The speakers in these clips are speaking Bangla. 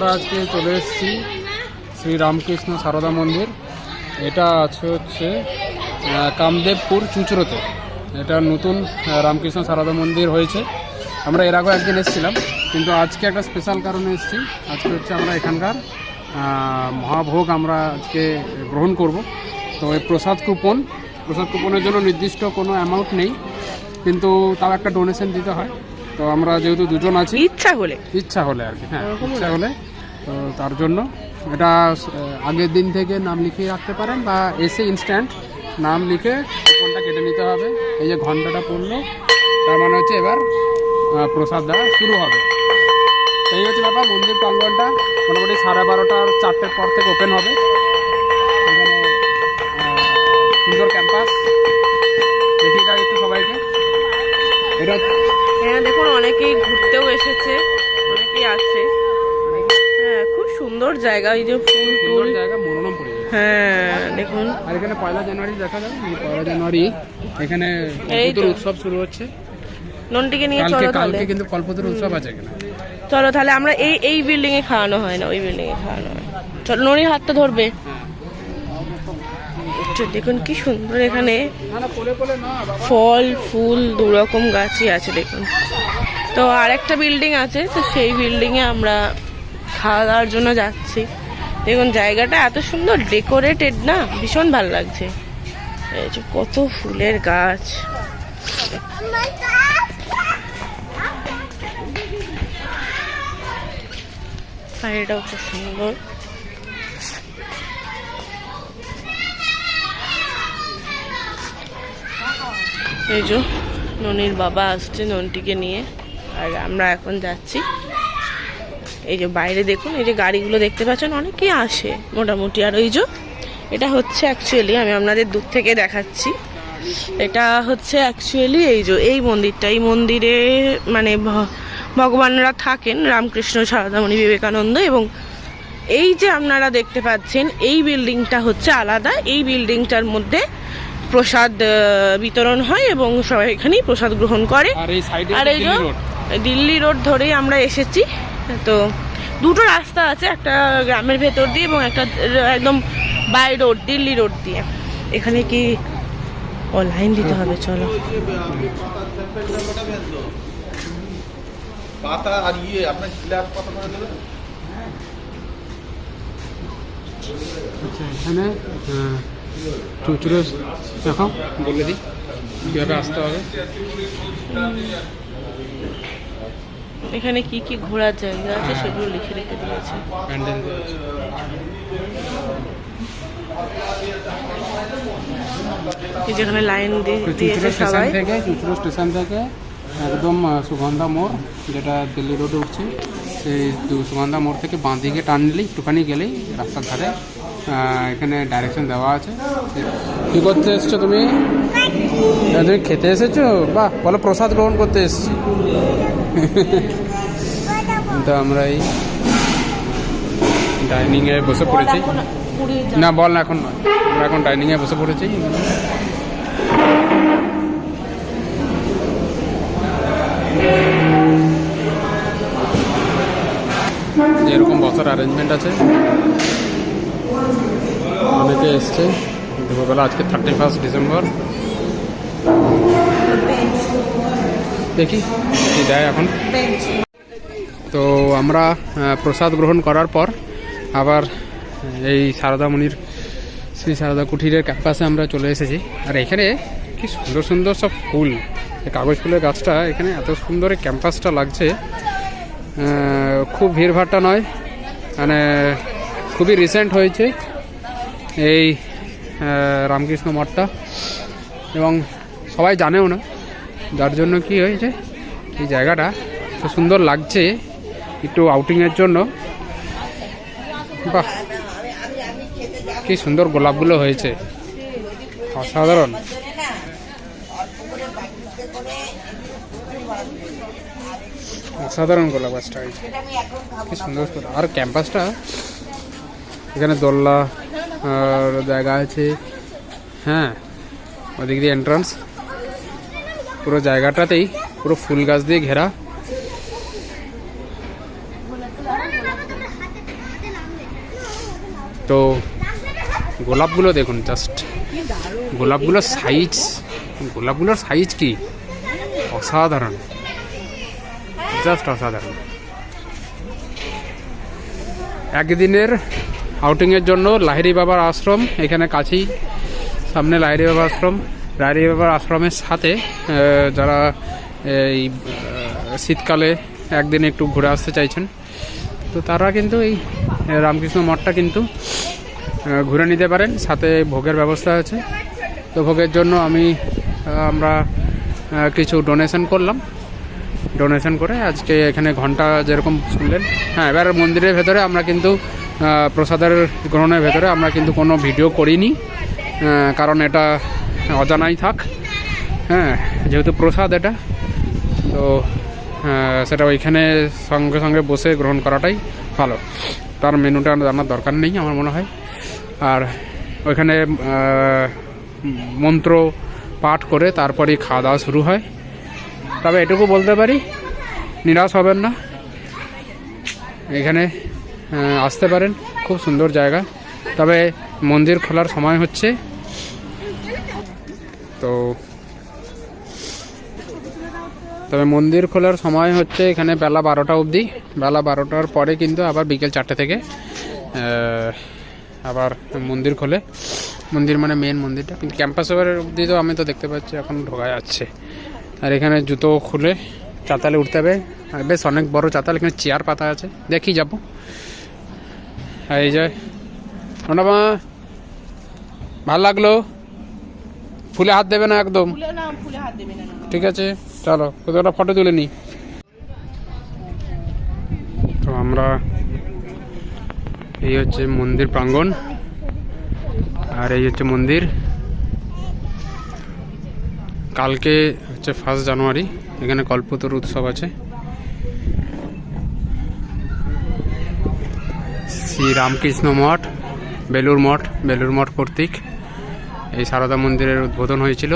আমরা আজকে চলে এসেছি শ্রী রামকৃষ্ণ সারদা মন্দির। এটা আছে হচ্ছে কামদেবপুর চুঁচুড়োতে। এটা নতুন রামকৃষ্ণ সারদা মন্দির হয়েছে। আমরা এর আগেও একদিন এসেছিলাম, কিন্তু আজকে একটা স্পেশাল কারণে এসেছি। আজকে হচ্ছে আমরা এখানকার মহাভোগ আমরা আজকে গ্রহণ করব। তো এই প্রসাদ কুপনের জন্য নির্দিষ্ট কোনো অ্যামাউন্ট নেই, কিন্তু তাও একটা ডোনেশন দিতে হয়। তো আমরা যেহেতু দুজন আছি, ইচ্ছা হলে আর কি, হ্যাঁ ইচ্ছা হলে, তো তার জন্য এটা আগের দিন থেকে নাম লিখিয়ে রাখতে পারেন, বা এসে ইনস্ট্যান্ট নাম লিখে কুপনটা কেটে নিতে হবে। এই যে ঘন্টাটা পড়লো, তার মানে হচ্ছে এবার প্রসাদ দেওয়া শুরু হবে। এই হচ্ছে ব্যাপার। মন্দির প্রাঙ্গণটা মোটামুটি 12:30 4টের পর থেকে ওপেন হবে। এখানে সুন্দর ক্যাম্পাস, দেখিয়ে দাও একটু সবাইকে। এটা হ্যাঁ দেখুন, অনেকেই ঘুরতেও এসেছে, অনেকেই আছে। হ্যাঁ খুব সুন্দর জায়গা, এই যে ফুল জায়গা, মনোরম পরিবেশ। হ্যাঁ দেখুন, আর এখানে 1 জানুয়ারি দেখা যাবে। 1 জানুয়ারি এখানে কল্পতরু উৎসব শুরু হচ্ছে। ননটিকে নিয়ে চলো তাহলে। কালকে কিন্তু কল্পতরু উৎসব আছে এখানে। চলো তাহলে, আমরা এই বিল্ডিং এ খাওয়ানো হয় না, ওই বিল্ডিং এ খাওয়ানো হয়। চলো, ননির হাতটা ধরবে। দেখুন কি সুন্দর, এখানে ফল ফুল দুরকম গাছই আছে দেখুন। তো আরেকটা বিল্ডিং আছে, তো সেই বিল্ডিং এ আমরা খাওয়া দাওয়ার জন্য যাচ্ছি। দেখুন জায়গাটা এত সুন্দর ডেকোরেটেড না, ভীষণ ভালো লাগছে। এই যে কত ফুলের গাছ, আর এটাও খুব সুন্দর। এই যে ননির বাবা আসছে ননটিকে নিয়ে, আর আমরা এখন যাচ্ছি। এই যে বাইরে দেখুন, এই যে গাড়িগুলো দেখতে পাচ্ছেন, অনেকেই আসে মোটামুটি। আর ওই যে এটা হচ্ছে অ্যাকচুয়ালি, আমি আপনাদের দূর থেকে দেখাচ্ছি, এটা হচ্ছে অ্যাকচুয়ালি এই মন্দিরটা। এই মন্দিরে মানে ভগবানরা থাকেন, রামকৃষ্ণ, সারদামণি, বিবেকানন্দ। এবং এই যে আপনারা দেখতে পাচ্ছেন, এই বিল্ডিংটা হচ্ছে আলাদা। এই বিল্ডিংটার মধ্যে প্রসাদ বিতরণ হয় এবং সবাই এখানেই প্রসাদ গ্রহণ করে। আর এই যে দিল্লি রোড ধরেই আমরা এসেছি। তো দুটো রাস্তা আছে, একটা গ্রামের ভেতর দিয়ে এবং একটা একদম বাই রোড, দিল্লি রোড দিয়ে। এখানে কি লাইন দিতে হবে? চলো। এখানে চুঁচুড়ো দেখাও, বলে দিই কীভাবে আসতে হবে। এখানে কি কি ঘোরার জায়গা আছে সেগুলো লিখে রেখে দিয়েছে। যেখানে লাইন দিয়েছে সবাই। চুঁচুড়ো স্টেশন থেকে একদম সুগন্ধা মোড়, যেটা দিল্লি রোডে উঠছে, সেই সুগন্ধা মোড় থেকে বাঁ দিকে টান নিলেই একটুখানি গেলেই রাস্তার ধারে এখানে ডাইরেকশন দেওয়া আছে। কী করতে এসছো তুমি? তুমি খেতে এসেছো? বাহ, বলো প্রসাদ গ্রহণ করতে এসেছি। তো আমরা এই ডাইনিংয়ে বসে পড়েছি। না বল না, এখন নয়, আমরা এখন ডাইনিংয়ে বসে পড়েছি। যেরকম বসার অ্যারেঞ্জমেন্ট আছে, অনেকে এসছে দুপুরবেলা। আজকে 31 ডিসেম্বর। দেখি কি দেয় এখন। তো আমরা প্রসাদ গ্রহণ করার পর আবার এই সারদামণির শ্রী সারদা কুঠিরের ক্যাম্পাসে আমরা চলে এসেছি। আর এখানে কি সুন্দর সুন্দর সব ফুল, কাগজ ফুলের গাছটা, এখানে এত সুন্দর এই ক্যাম্পাসটা লাগছে। খুব ভিড়ভাট্টা নয়, মানে খুবই রিসেন্ট হয়েছে এই রামকৃষ্ণ মঠটা, এবং সবাই জানেও না, যার জন্য কি হয়েছে এই জায়গাটা তো সুন্দর লাগছে একটু আউটিংয়ের জন্য। বাহ, কি সুন্দর গোলাপগুলো হয়েছে, অসাধারণ। অসাধারণ গোলাপ গাছটা, কি সুন্দর। আর ক্যাম্পাসটা, এখানে দোলনা আর জায়গা আছে। হ্যাঁ, ওদিক দিয়ে এন্ট্রান্স, পুরো জায়গাটাতেই পুরো ফুল গাছ দিয়ে ঘেরা। তো গোলাপগুলো দেখুন, জাস্ট গোলাপগুলোর সাইজ কি অসাধারণ, জাস্ট অসাধারণ। একদিনের আউটিংয়ের জন্য লাহিড়ী বাবার আশ্রম এখানে কাছেই, সামনে লাহিড়ী বাবার আশ্রম। লাহিড়ী বাবার আশ্রমের সাথে যারা এই শীতকালে একদিন একটু ঘুরে আসতে চাইছেন, তো তারা কিন্তু এই রামকৃষ্ণ মঠটা কিন্তু ঘুরে নিতে পারেন। সাথে ভোগের ব্যবস্থা আছে। তো ভোগের জন্য আমরা কিছু ডোনেশন করলাম। ডোনেশন করে আজকে এখানে ঘন্টা যেরকম শুনলেন, হ্যাঁ, এবার মন্দিরের ভেতরে আমরা কিন্তু প্রসাদের গ্রহণের ভেতরে আমরা কিন্তু কোনো ভিডিও করিনি, কারণ এটা অজানাই থাক। হ্যাঁ, যেহেতু প্রসাদ এটা, তো সেটা ওইখানে সঙ্গে সঙ্গে বসে গ্রহণ করাটাই ভালো। তার মেনুটা জানার দরকার নেই আমার মনে হয়। আর ওইখানে মন্ত্র পাঠ করে তারপরেই খাওয়া দাওয়া শুরু হয়। তবে এটুকু বলতে পারি, নিরাশ হবেন না, এখানে আসতে পারেন, খুব সুন্দর জায়গা। তবে মন্দির খোলার সময় হচ্ছে তবে মন্দির খোলার সময় হচ্ছে এখানে বেলা 12টা অবধি। বেলা 12টার পরে কিন্তু আবার বিকেল 4টে থেকে আবার মন্দির খোলে। মন্দির মানে মেন মন্দিরটা, কিন্তু ক্যাম্পাস অবধি তো আমি তো দেখতে পাচ্ছি এখন ঢোকা যাচ্ছে। আর এখানে জুতো খুলে চাতালে উঠতে হবে। আর বেশ অনেক বড় চাতাল, এখানে চেয়ার পাতা আছে, দেখি যাব। এই যে মা, ভাল লাগলো? ফুলে হাত দেবে না একদম, ঠিক আছে? চলো কোথাও ফটো তুলে নিই। তো আমরা, এই হচ্ছে মন্দির প্রাঙ্গণ, আর এই হচ্ছে মন্দির। কালকে হচ্ছে 1 জানুয়ারি, এখানে কল্পতরু উৎসব আছে। শ্রী রামকৃষ্ণ মঠ, বেলুর মঠ কর্তৃক এই সারদা মন্দিরের উদ্বোধন হয়েছিল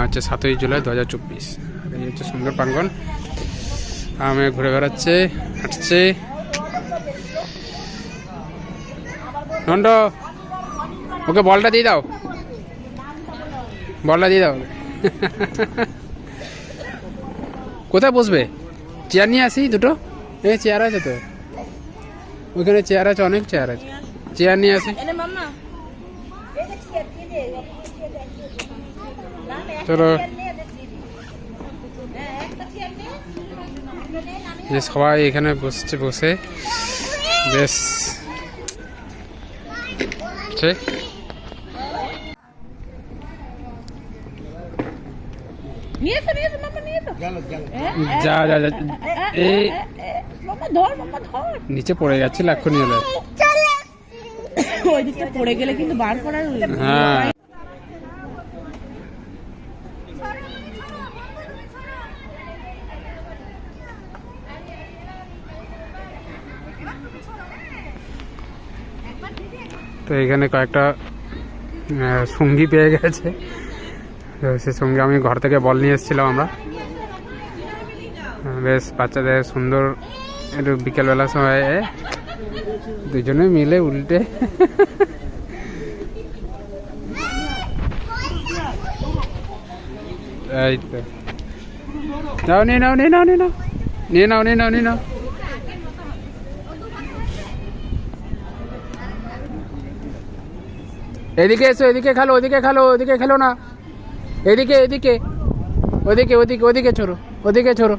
হচ্ছে 7ই জুলাই 2024। এই হচ্ছে সুন্দর প্রাঙ্গণ। আমি ঘুরে বেড়াচ্ছে, হাঁটছে। নন্দ, ওকে বলটা দিয়ে দাও, বলটা দিয়ে দাও। কোথায় বসবে? চেয়ার নিয়ে আসি দুটো। এই চেয়ার আছে তো, ওইখানে চেয়ার আছে, অনেক চেয়ার আছে, চেয়ার নিয়ে আসি। চলো, যে সবাই এখানে বসছে, বসে বেশ যা যা যা, এই নিচে পড়ে যাচ্ছিল এক্ষুনি হলে। ওই দিকটা পড়ে গেলে কিন্তু বার করার। হ্যাঁ, তো এখানে কয়েকটা সঙ্গী পেয়ে গেছে। সে সঙ্গে আমি ঘর থেকে বল নিয়ে এসেছিলাম। আমরা বেশ বাচ্চাদের সুন্দর একটু বিকেলবেলার সময় দুজনে মিলে উল্টে এই তো, নাও নিয়ে নাও, নিয়ে নাও, নিয়ে নাও, নিয়ে নাও, নিয়ে নাও, নিয়ে নাও। এদিকে এসো, এদিকে খেলো, ওদিকে খেলো, ওদিকে খেলো না, এদিকে এদিকে, ওদিকে ওদিকে, ওদিকে ছোড়ো, ওদিকে ছোড়ো।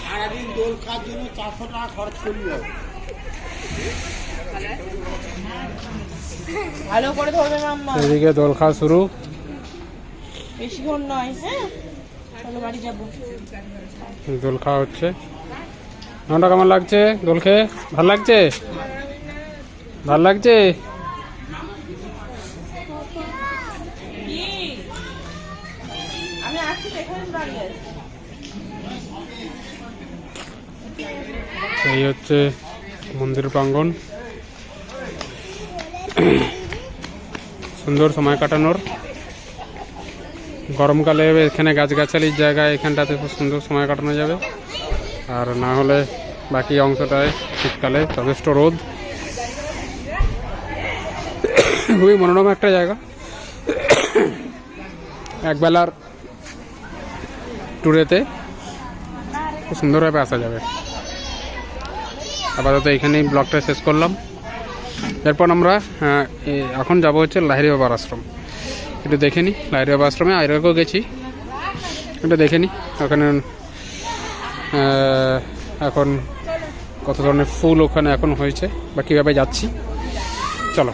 সারাদিন দোল খাওয়ার জন্য 400 টাকা খরচ করলি হবে। ভালো করে ধরবে মাম্মা। এদিকে দোল খাওয়া শুরু, বেশিক্ষণ নয়। হ্যাঁ, চলো বাড়ি যাবো। দোল খাওয়া হচ্ছে। নটা কেমন লাগছে দোল খেয়ে? ভাল লাগছে? ভাল লাগছে? এই হচ্ছে মন্দির প্রাঙ্গণ, সুন্দর সময় কাটানোর। গরমকালে এখানে গাছগাছালির জায়গায় এখানটাতে খুব সুন্দর সময় কাটানো যাবে, আর না হলে বাকি অংশটায় শীতকালে যথেষ্ট রোদ। খুবই মনোরম একটা জায়গা, একবেলার ট্যুরেতে খুব সুন্দরভাবে আসা যাবে। আপাতত এখানেই ব্লগটা শেষ করলাম। এরপর আমরা এখন যাব হচ্ছে লাহিড়ী বাবার আশ্রম। একটু দেখে নিই লাহিড়ী বাবার আশ্রমে, এর আগেও গেছি, একটু দেখে নিই ওখানে এখন কত ধরনের ফুল ওখানে এখন হয়েছে বা কীভাবে যাচ্ছি। চলো।